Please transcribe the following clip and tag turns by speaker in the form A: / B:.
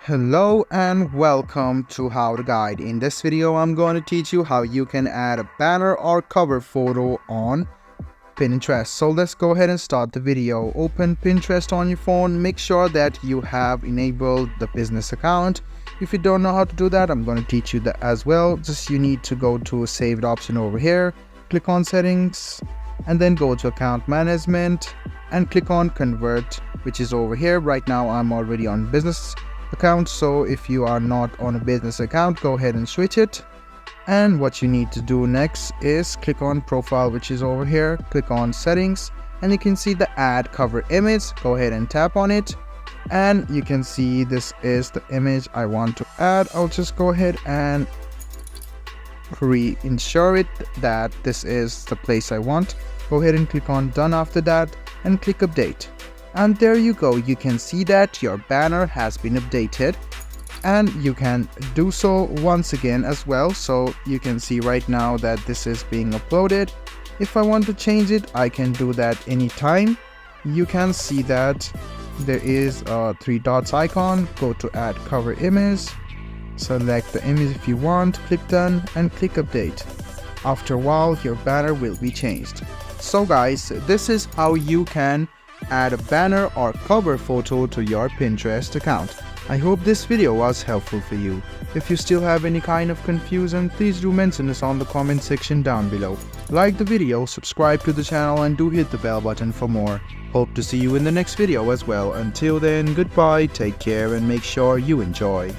A: Hello and welcome to How to Guide. In this video, I'm going to teach you how you can add a banner or cover photo on Pinterest. So let's go ahead and start the video. Open Pinterest on your phone. Make sure that you have enabled the business account. If you don't know how to do that, I'm going to teach you that as well. Just you need to go to a saved option over here, click on settings, and then go to account management and click on convert, which is over here. Right now I'm already on business account, so if you are not on a business account, go ahead and switch it. And what you need to do next is click on profile, which is over here, click on settings, and you can see the add cover image. Go ahead and tap on it, and you can see this is the image I want to add. I'll just go ahead and ensure it that this is the place I want. Go ahead and click on done after that and click update. And there you go, you can see that your banner has been updated, and you can do so once again as well. So you can see right now that this is being uploaded. If I want to change it, I can do that anytime. You can see that there is a 3 dots icon. Go to add cover image, select the image if you want, click done and click update. After a while, your banner will be changed. So guys, this is how you can add a banner or cover photo to your Pinterest account. I hope this video was helpful for you. If you still have any kind of confusion, please do mention us on the comment section down below. Like the video, subscribe to the channel, and do hit the bell button for more. Hope to see you in the next video as well. Until then, goodbye, take care, and make sure you enjoy.